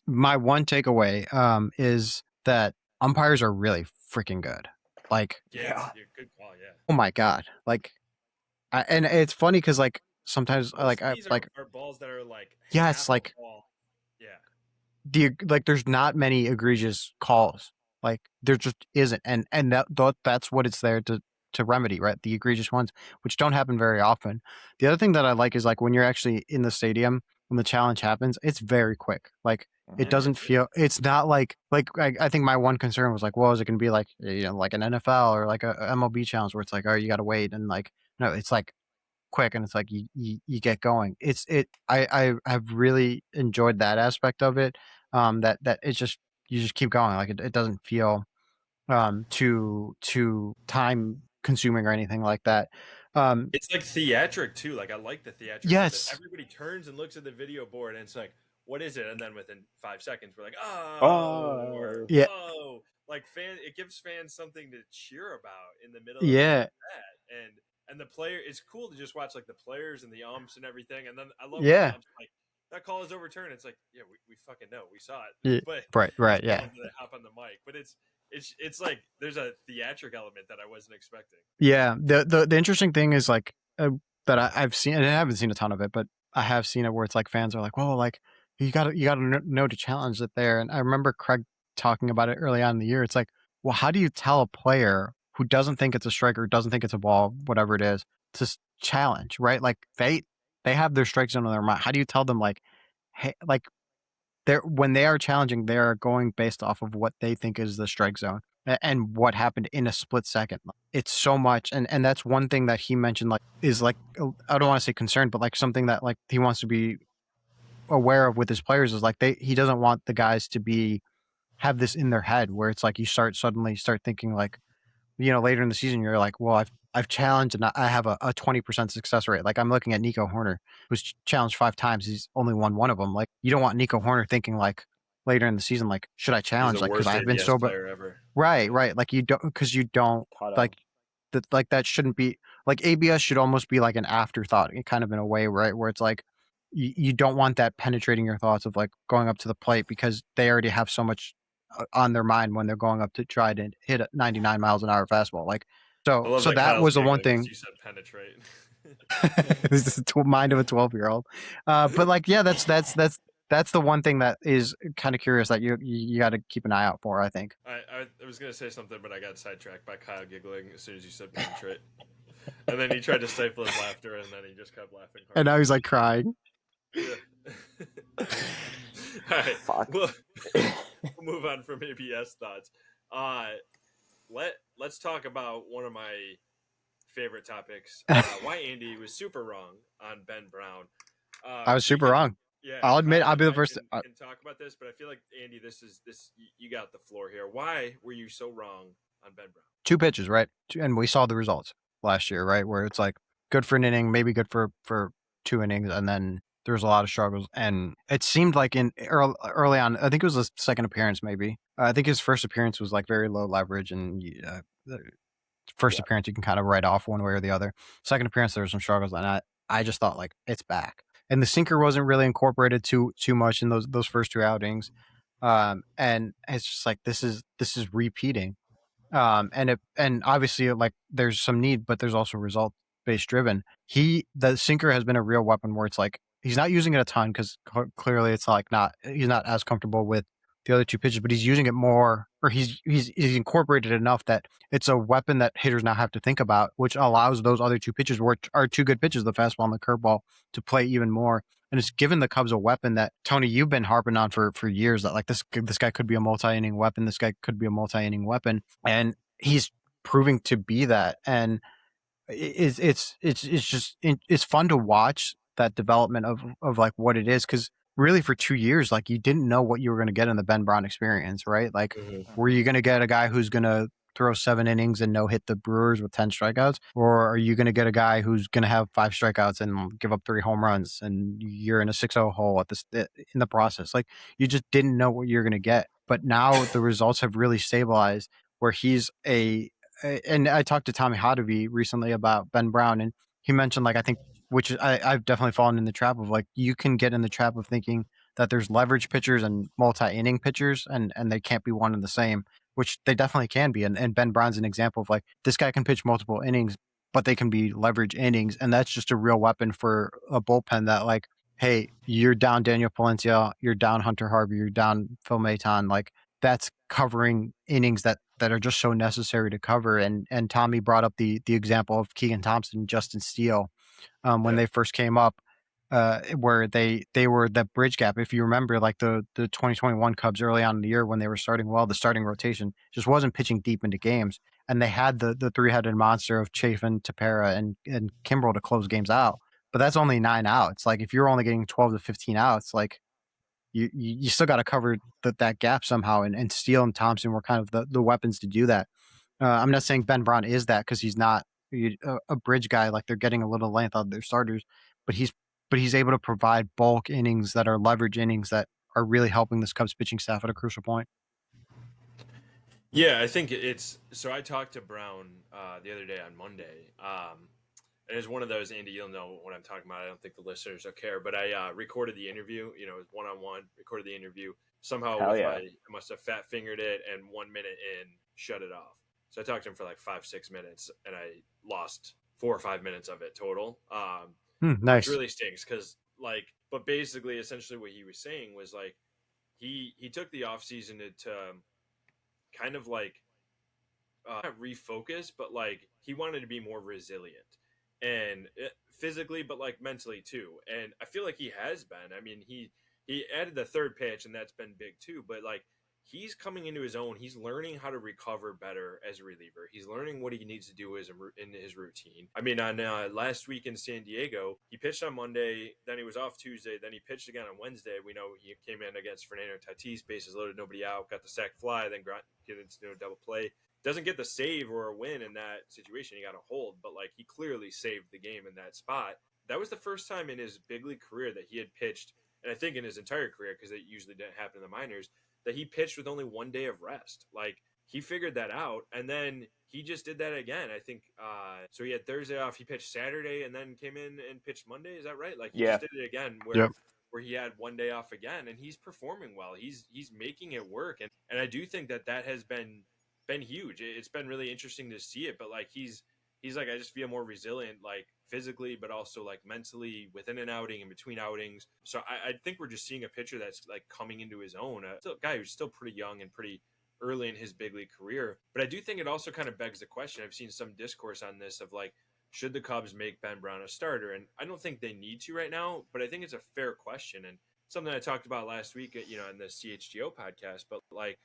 My one takeaway is that umpires are really freaking good. Yeah, good call. Yeah. Oh my god! And it's funny because sometimes are balls that are it's like there's not many egregious calls. There just isn't, and that's what it's there to remedy, right? The egregious ones, which don't happen very often. The other thing that I like is when you're actually in the stadium when the challenge happens, it's very quick. It doesn't feel. It's not I think my one concern was well, is it going to be like an NFL or a MLB challenge where it's you got to wait and no, it's quick and it's you get going. I have really enjoyed that aspect of it. That it's just you just keep going. It doesn't feel too time consuming or anything like that. It's theatric too. I like the theatric. Yes. Everybody turns and looks at the video board and it's what is it? And then within 5 seconds, we're like, or Yeah. whoa. Like it gives fans something to cheer about in the middle of Yeah. that. And the player, it's cool to just watch like the players and the umps and everything. And then I love when the Yeah. umps like that call is overturned. It's like, yeah, we fucking know, we saw it, Yeah. but Right. they Yeah. hop on the mic. But it's like there's a theatric element that I wasn't expecting. Yeah. The interesting thing is like that I've seen, and I haven't seen a ton of it, but I have seen it where it's like fans are like, "Well, like you gotta know to challenge it there." And I remember Craig talking about it early on in the year. It's like, well, how do you tell a player who doesn't think it's a strike or doesn't think it's a ball, whatever it is, to challenge, right? Like they have their strike zone in their mind. How do you tell them like, hey, like they're when they are challenging, they are going based off of what they think is the strike zone and what happened in a split second. It's so much, and that's one thing that he mentioned, like is like I don't want to say concerned, but like something that like he wants to be aware of with his players is like he doesn't want the guys to have this in their head where it's like you suddenly start thinking like, later in the season, you're like, well, I've challenged and I have a 20% success rate. Like I'm looking at Nico Horner, who's challenged 5 times. He's only won one of them. Like you don't want Nico Horner thinking like later in the season, like, should I He's challenge? the Like, cause worst I've been ABS so, player ever. right. Like you don't, cause you don't Cut him. like that. Like that shouldn't be like ABS should almost be like an afterthought kind of in a way, right? Where it's like, you don't want that penetrating your thoughts of like going up to the plate because they already have so much on their mind when they're going up to try to hit a 99 miles an hour fastball. Like, I love so that that Kyle's was the one giggling because thing. you said penetrate. This is the mind of a 12-year-old. But like, yeah, that's the one thing that is kind of curious that you got to keep an eye out for, I think. I was gonna say something, but I got sidetracked by Kyle giggling as soon as you said penetrate, and then he tried to stifle his laughter, and then he just kept laughing hard. And now he's like crying. Yeah. All right. Fuck. We'll move on from ABS thoughts. Let's talk about one of my favorite topics. Why Andy was super wrong on Ben Brown. I was super wrong. Yeah, I'll admit, Kyle I'll be the and I first. can talk about this, but I feel like Andy, this you got the floor here. Why were you so wrong on Ben Brown? 2 pitches, right? And we saw the results last year, right? Where it's like good for an inning, maybe good for 2 innings, and then there's a lot of struggles. And it seemed like in early on, I think it was his second appearance, maybe. I think his first appearance was like very low leverage, and first appearance you can kind of write off one way or the other. Second appearance, there were some struggles, and I just thought like it's back. And the sinker wasn't really incorporated too much in those first 2 outings, and it's just like this is repeating. And obviously like there's some need, but there's also result based driven. The sinker has been a real weapon where it's like he's not using it a ton because clearly it's like he's not as comfortable with the other 2 pitches, but he's using it more, or he's incorporated enough that it's a weapon that hitters now have to think about, which allows those other 2 pitches, which are 2 good pitches, the fastball and the curveball, to play even more. And it's given the Cubs a weapon that, Tony, you've been harping on for years, that like this guy could be a multi-inning weapon. This guy could be a multi-inning weapon. And he's proving to be that. And it's fun to watch that development of like what it is. Cause really for 2 years, like you didn't know what you were going to get in the Ben Brown experience, right? Like, were you going to get a guy who's going to throw 7 innings and no hit the Brewers with 10 strikeouts? Or are you going to get a guy who's going to have 5 strikeouts and give up 3 home runs and you're in a 6-0 hole in the process? Like you just didn't know what you're going to get. But now the results have really stabilized where he's and I talked to Tommy Hotovy recently about Ben Brown, and he mentioned like, I think, which I've definitely fallen in the trap of, like, you can get in the trap of thinking that there's leverage pitchers and multi-inning pitchers and they can't be one and the same, which they definitely can be. And Ben Brown's an example of like, this guy can pitch multiple innings, but they can be leverage innings. And that's just a real weapon for a bullpen that like, hey, you're down Daniel Palencia, you're down Hunter Harvey, you're down Phil Maton. Like that's covering innings that are just so necessary to cover. And Tommy brought up the example of Keegan Thompson and Justin Steele when they first came up, where they were that bridge gap. If you remember, like the 2021 Cubs early on in the year when they were starting well, the starting rotation just wasn't pitching deep into games, and they had the 3-headed monster of Chafin, Tepera, and Kimbrel to close games out. But that's only 9 outs. Like if you're only getting 12 to 15 outs, like you still got to cover that gap somehow. And Steele and Thompson were kind of the weapons to do that. I'm not saying Ben Brown is that, because he's not a bridge guy. Like they're getting a little length out of their starters, but he's but he's able to provide bulk innings that are leverage innings that are really helping this Cubs pitching staff at a crucial point. Yeah, I think it's so. I talked to Brown the other day on Monday, and it's one of those. Andy, you'll know what I'm talking about. I don't think the listeners will care, but I recorded the interview. You know, it was one-on-one. Recorded the interview somehow Hell with yeah. I must have fat fingered it, and 1 minute in, shut it off. So I talked to him for like 5-6 minutes, and I lost 4 or 5 minutes of it total. Which Nice. really stinks because but basically, essentially, what he was saying was like he took the off season to kind of not refocus, but like he wanted to be more resilient and physically, but like mentally too. And I feel like he has been. I mean, he added the third pitch, and that's been big too. But like he's coming into his own. He's learning how to recover better as a reliever. He's learning what he needs to do in his routine. I mean, on last week in San Diego, he pitched on Monday, then he was off Tuesday, then he pitched again on Wednesday. We know he came in against Fernando Tatis, bases loaded, nobody out, got the sac fly, then get into a double play. Doesn't get the save or a win in that situation. He got a hold, but like he clearly saved the game in that spot. That was the first time in his big league career that he had pitched, and I think in his entire career, because it usually didn't happen in the minors, that he pitched with only 1 day of rest. Like he figured that out, and then he just did that again. I think so. He had Thursday off. He pitched Saturday, and then came in and pitched Monday. Is that right? Like he just did it again, where he had 1 day off again, and he's performing well. He's making it work, and I do think that has been huge. It's been really interesting to see it, but like he's like, I just feel more resilient, like physically, but also like mentally within an outing and between outings. So I think we're just seeing a pitcher that's like coming into his own. A guy who's still pretty young and pretty early in his big league career. But I do think it also kind of begs the question. I've seen some discourse on this of like, should the Cubs make Ben Brown a starter? And I don't think they need to right now, but I think it's a fair question. And something I talked about last week, in the CHGO podcast, but like,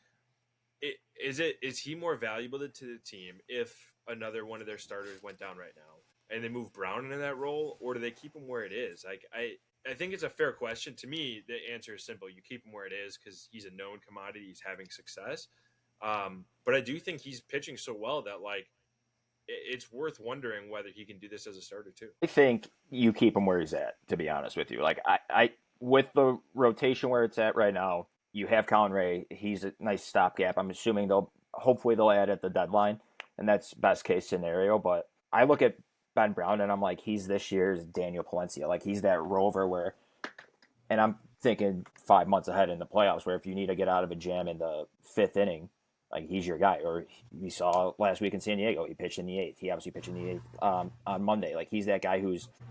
is he more valuable to the team if another one of their starters went down right now and they move Brown into that role, or do they keep him where it is? Like I think it's a fair question. To me, the answer is simple. You keep him where it is because he's a known commodity. He's having success. But I do think he's pitching so well that like it's worth wondering whether he can do this as a starter too. I think you keep him where he's at, to be honest with you. Like I with the rotation where it's at right now, you have Colin Ray. He's a nice stopgap. I'm assuming hopefully they'll add at the deadline, and that's best case scenario. But I look at Ben Brown and I'm like, he's this year's Daniel Palencia. Like he's that rover and I'm thinking 5 months ahead in the playoffs, where if you need to get out of a jam in the 5th inning, like he's your guy. Or we saw last week in San Diego, he pitched in the 8th. He obviously pitched in the 8th on Monday. Like he's that guy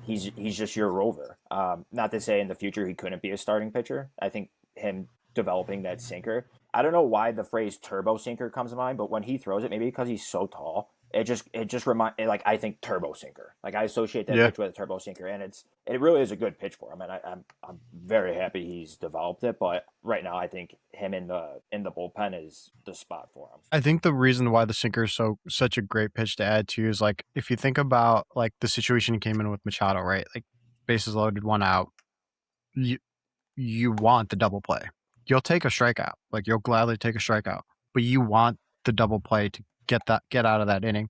he's just your rover. Not to say in the future he couldn't be a starting pitcher. I think him developing that sinker. I don't know why the phrase turbo sinker comes to mind, but when he throws it, maybe because he's so tall, it just remind like I think turbo sinker. Like I associate that pitch with a turbo sinker, and it really is a good pitch for him, and I'm very happy he's developed it. But right now, I think him in the bullpen is the spot for him. I think the reason why the sinker is such a great pitch to add to is like if you think about like the situation he came in with Machado, right? Like bases loaded, 1 out. You want the double play. You'll take a strikeout. Like you'll gladly take a strikeout, but you want the double play to get out of that inning.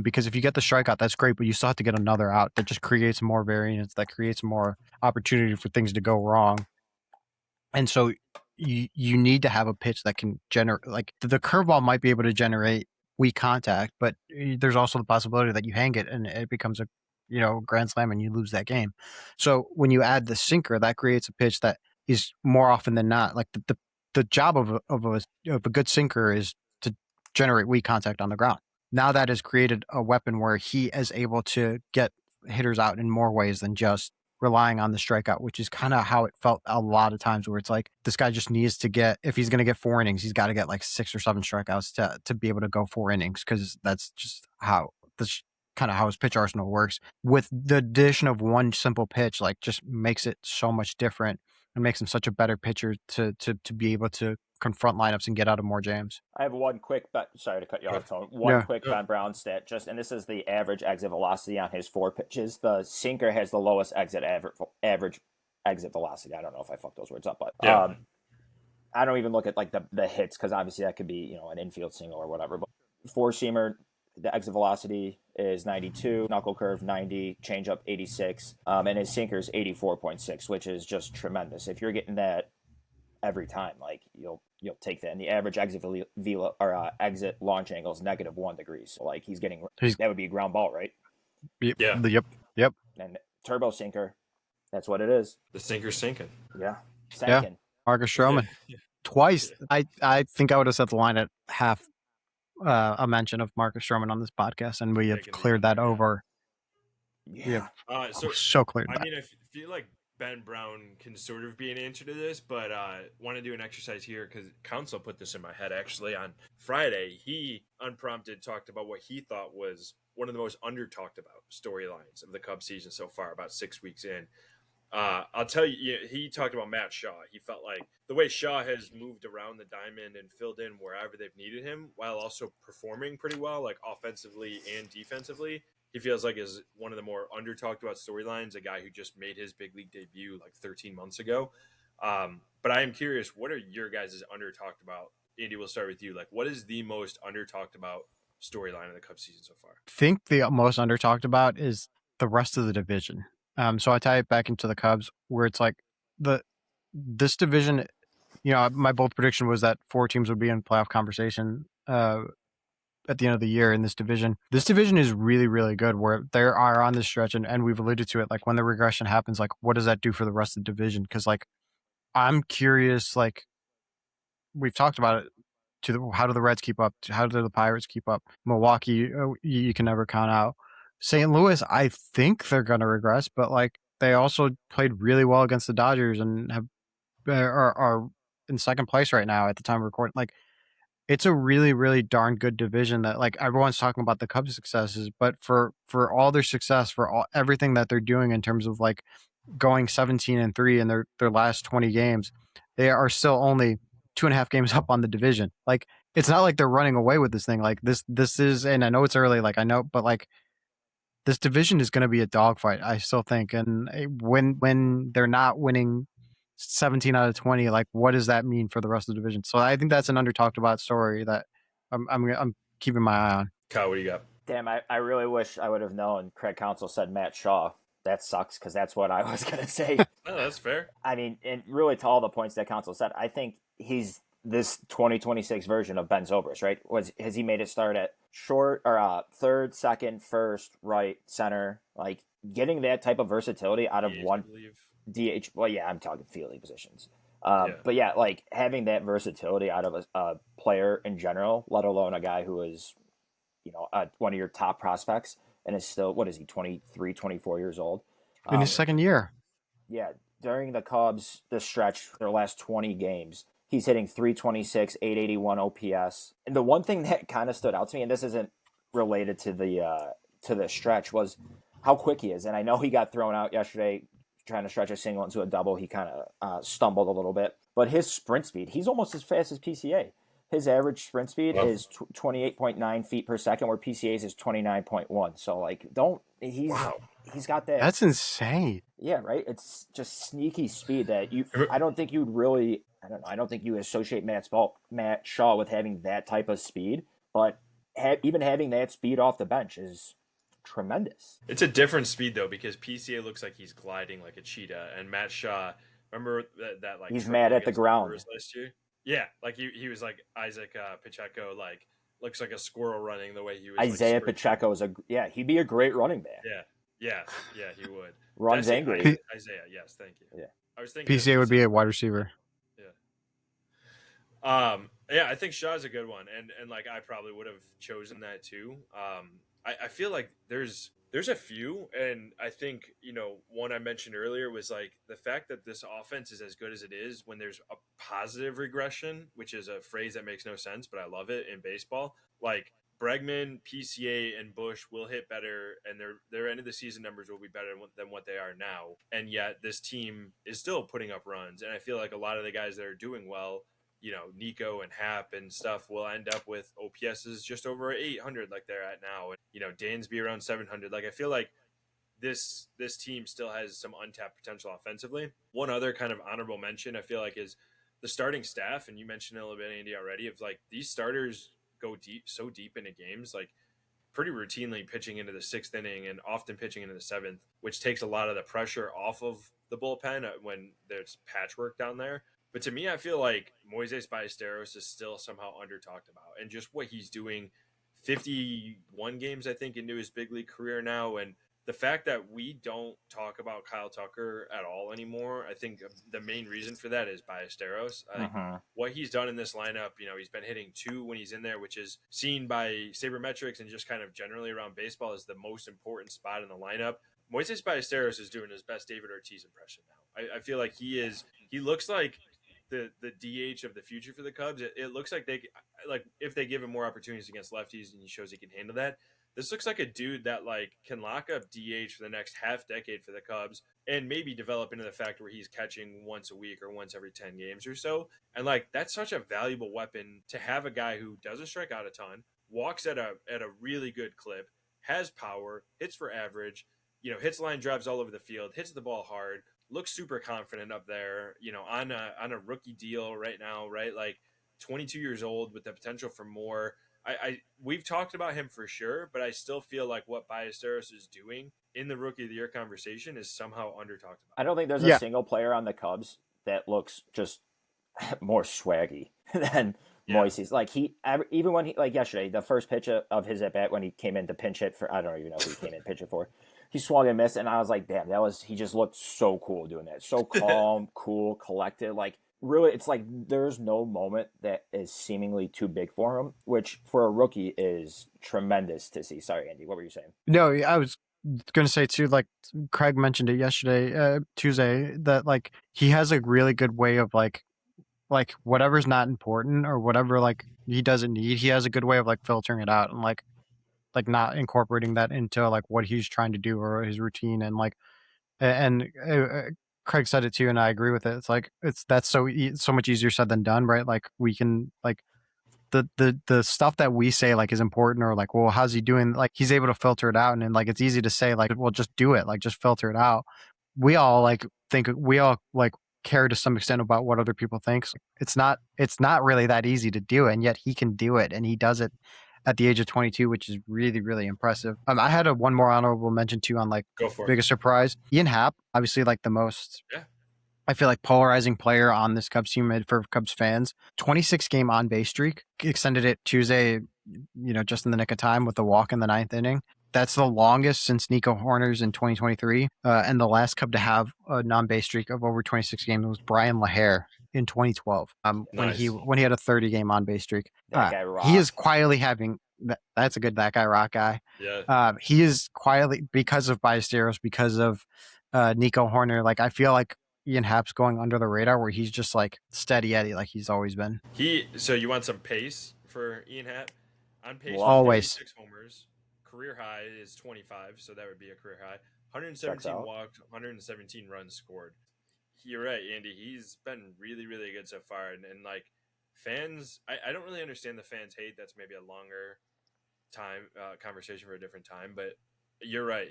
Because if you get the strikeout, that's great, but you still have to get another out. That just creates more variance. That creates more opportunity for things to go wrong. And so you need to have a pitch that can generate, like the curveball might be able to generate weak contact, but there's also the possibility that you hang it and it becomes a grand slam and you lose that game. So when you add the sinker, that creates a pitch that is more often than not like the job of a good sinker is to generate weak contact on the ground. Now that has created a weapon where he is able to get hitters out in more ways than just relying on the strikeout, which is kind of how it felt a lot of times, where it's like this guy just needs to get, if he's going to get 4 innings, he's got to get like 6 or 7 strikeouts to be able to go 4 innings, because that's just how kind of how his pitch arsenal works. With the addition of one simple pitch, like just makes it so much different and makes him such a better pitcher to be able to confront lineups and get out of more jams. I have one quick, sorry to cut you off, Tone. One quick Ben Brown stat, and this is the average exit velocity on his 4 pitches. The sinker has the lowest average exit velocity. I don't know if I fucked those words up, but I don't even look at like the hits, because obviously that could be an infield single or whatever. But 4-seamer, the exit velocity is 92, knuckle curve 90, changeup 86, and his sinker is 84.6, which is just tremendous. If you're getting that every time, like you'll take that. And the average exit exit launch angle is -1 degrees. So like that would be a ground ball, right? Yep. And turbo sinker, that's what it is. The sinker's sinking. Yeah, sinking. Marcus Stroman. Yeah. Twice. I think I would have set the line at half a mention of Marcus Stroman on this podcast, and we have cleared that over. Yeah. So cleared I that. mean, I feel like Ben Brown can sort of be an answer to this, but want to do an exercise here because Council put this in my head actually on Friday. He unprompted talked about what he thought was one of the most under talked about storylines of the Cubs season so far, about 6 weeks in. I'll tell you, he talked about Matt Shaw. He felt like the way Shaw has moved around the diamond and filled in wherever they've needed him while also performing pretty well, like offensively and defensively. He feels like is one of the more under talked about storylines, a guy who just made his big league debut like 13 months ago. But I am curious, what are your guys' under talked about? Andy, we'll start with you. Like, what is the most under talked about storyline of the Cubs season so far? I think the most under talked about is the rest of the division. So I tie it back into the Cubs, where it's like this division. My bold prediction was that 4 teams would be in playoff conversation at the end of the year in this division. This division is really, really good, where they are on this stretch, and we've alluded to it. Like when the regression happens, like what does that do for the rest of the division? Because like I'm curious. Like we've talked about it. How do the Reds keep up? How do the Pirates keep up? Milwaukee, you can never count out. St. Louis, I think they're going to regress, but like they also played really well against the Dodgers and are in second place right now at the time of recording. Like it's a really, really darn good division that like everyone's talking about the Cubs' successes, but for all their success, for everything that they're doing in terms of like going 17-3 in their last 20 games, they are still only 2.5 games up on the division. Like it's not like they're running away with this thing. Like this is, and I know it's early, like I know, but like this division is going to be a dogfight, I still think. And when they're not winning 17 out of 20, like what does that mean for the rest of the division? So I think that's an under talked about story that I'm keeping my eye on. Kyle, what do you got? Damn, I really wish I would have known Craig Counsell said Matt Shaw. That sucks because that's what I was going to say. No, that's fair. I mean, and really to all the points that Counsell said, I think he's this 2026 version of Ben Zobrist, right? Has he made it start at short or third, second, first, right, center? Like getting that type of versatility out of one DH. Well, yeah, I'm talking fielding positions. But yeah, like having that versatility out of a player in general, let alone a guy who is, one of your top prospects and is still, what is he, 23, 24 years old? In his second year. Yeah. During the Cubs, the stretch, their last 20 games, he's hitting 326, 881 OPS. And the one thing that kind of stood out to me, and this isn't related to the stretch, was how quick he is. And I know he got thrown out yesterday trying to stretch a single into a double. He kind of stumbled a little bit. But his sprint speed, he's almost as fast as PCA. His average sprint speed is 28.9 feet per second, where PCA's is 29.1. So, like, he's got that. That's insane. Yeah, right? It's just sneaky speed that I don't think you associate Matt Shaw with having that type of speed, but even having that speed off the bench is tremendous. It's a different speed, though, because PCA looks like he's gliding like a cheetah, and Matt Shaw, remember that like he's mad at the ground last year? Yeah, like he was like Isaac Pacheco, like looks like a squirrel running the way he was. Isaiah Pacheco is he'd be a great running back. Yeah, he would. Runs angry. Isaiah, yes, thank you. Yeah, I was thinking PCA would be a wide receiver. Yeah, I think Shaw's a good one, and like I probably would have chosen that too. I feel like there's a few, and I think one I mentioned earlier was like the fact that this offense is as good as it is when there's a positive regression, which is a phrase that makes no sense, but I love it in baseball. Like Bregman, PCA, and Bush will hit better, and their end of the season numbers will be better than what they are now. And yet this team is still putting up runs, and I feel like a lot of the guys that are doing well, Nico and Hap and stuff will end up with OPSs just over 800 like they're at now. And, Dansby around 700. Like, I feel like this team still has some untapped potential offensively. One other kind of honorable mention I feel like is the starting staff. And you mentioned it a little bit, Andy, already, of like these starters go so deep into games. Like pretty routinely pitching into the 6th inning and often pitching into the 7th, which takes a lot of the pressure off of the bullpen when there's patchwork down there. But to me, I feel like Moises Ballesteros is still somehow under talked about, and just what he's doing. 51 games, I think, into his big league career now, and the fact that we don't talk about Kyle Tucker at all anymore, I think the main reason for that is Ballesteros. What he's done in this lineup, he's been hitting 2 when he's in there, which is seen by sabermetrics and just kind of generally around baseball as the most important spot in the lineup. Moises Ballesteros is doing his best David Ortiz impression now. I feel like he looks like the DH of the future for the Cubs. It looks like if they give him more opportunities against lefties and he shows he can handle that, this looks like a dude that can lock up DH for the next half decade for the Cubs and maybe develop into the fact where he's catching once a week or once every 10 games or so. And that's such a valuable weapon to have, a guy who doesn't strike out a ton, walks at a really good clip, has power, hits for average, hits line drives all over the field, hits the ball hard, looks super confident up there, on a rookie deal right now, right? 22 years old with the potential for more. We've talked about him for sure, but I still feel like what Ballesteros is doing in the Rookie of the Year conversation is somehow under talked about. I don't think there's a single player on the Cubs that looks just more swaggy than Moises. Even when yesterday, the first pitch of his at bat when he came in to pinch hit for, I don't even know who he came in to pinch it for. He swung and missed, and I was like, damn, he just looked so cool doing that. So calm, cool, collected. Really, it's like there's no moment that is seemingly too big for him, which for a rookie is tremendous to see. Sorry, Andy, what were you saying? No, I was going to say too, Craig mentioned it yesterday, Tuesday, that he has a really good way of whatever's not important or whatever he doesn't need, he has a good way of filtering it out and not incorporating that into what he's trying to do or his routine and Craig said it too, and I agree with it. It's that's so much easier said than done, right? We can the stuff that we say is important or well, how's he doing? He's able to filter it out, and it's easy to say well, just do it, just filter it out. We all think we all care to some extent about what other people think. It's not really that easy to do it, and yet he can do it, and he does it at the age of 22, which is really, really impressive. I had one more honorable mention too on biggest surprise. Ian Happ, obviously the most, I feel polarizing player on this Cubs team for Cubs fans. 26 game on base streak, extended it Tuesday, just in the nick of time with the walk in the 9th inning. That's the longest since Nico Hoerner's in 2023. And the last Cub to have a non-base streak of over 26 games was Brian LaHair in 2012. Nice. when he had a 30 game on base streak. That guy rock. He is quietly having that's a good that guy rock guy. Yeah. He is quietly, because of Ballesteros, because of Nico Hoerner. I feel Ian Happ's going under the radar, where he's just steady Eddie he's always been. So you want some pace for Ian Happ? On pace for always 36 homers. Career high is 25, so that would be a career high. 117 walked, 117 runs scored. You're right, Andy. He's been really, really good so far. And fans, I don't really understand the fans' hate. That's maybe a longer time conversation for a different time. But you're right.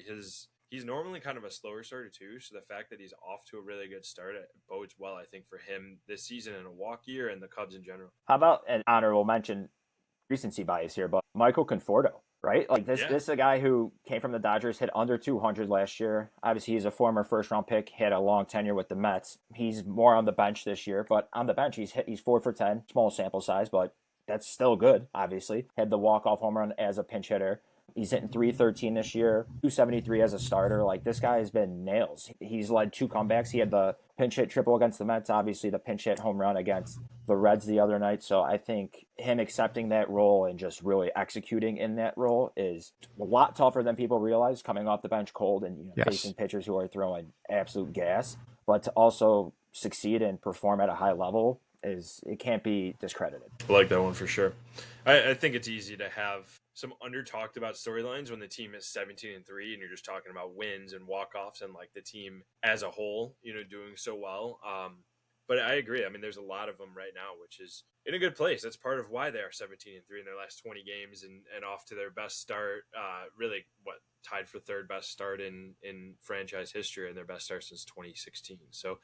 He's normally kind of a slower starter too. So the fact that he's off to a really good start, it bodes well, I think, for him this season in a walk year and the Cubs in general. How about an honorable mention, recency bias here, but Michael Conforto? Right? This is a guy who came from the Dodgers, hit under 200 last year. Obviously, he's a former first-round pick, had a long tenure with the Mets. He's more on the bench this year, but on the bench, he's 4 for 10. Small sample size, but that's still good, obviously. Had the walk-off home run as a pinch hitter. He's hitting .313 this year, .273 as a starter. This guy has been nails. He's led 2 comebacks. He had the pinch hit triple against the Mets, obviously the pinch hit home run against the Reds the other night. So I think him accepting that role and just really executing in that role is a lot tougher than people realize, coming off the bench cold and facing pitchers who are throwing absolute gas. But to also succeed and perform at a high level, it can't be discredited. I like that one for sure. I think it's easy to have some under talked about storylines when the team is 17-3 and you're just talking about wins and walk-offs and the team as a whole, doing so well. But I agree. I mean, there's a lot of them right now, which is in a good place. That's part of why they are 17-3 in their last 20 games and off to their best start. Really, tied for third best start in franchise history and their best start since 2016. So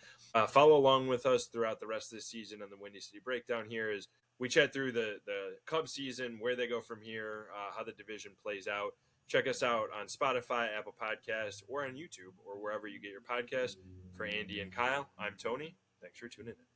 follow along with us throughout the rest of the season on the Windy City Breakdown here as we chat through the Cubs season, where they go from here, how the division plays out. Check us out on Spotify, Apple Podcasts, or on YouTube, or wherever you get your podcasts. For Andy and Kyle, I'm Tony. Thanks for tuning in.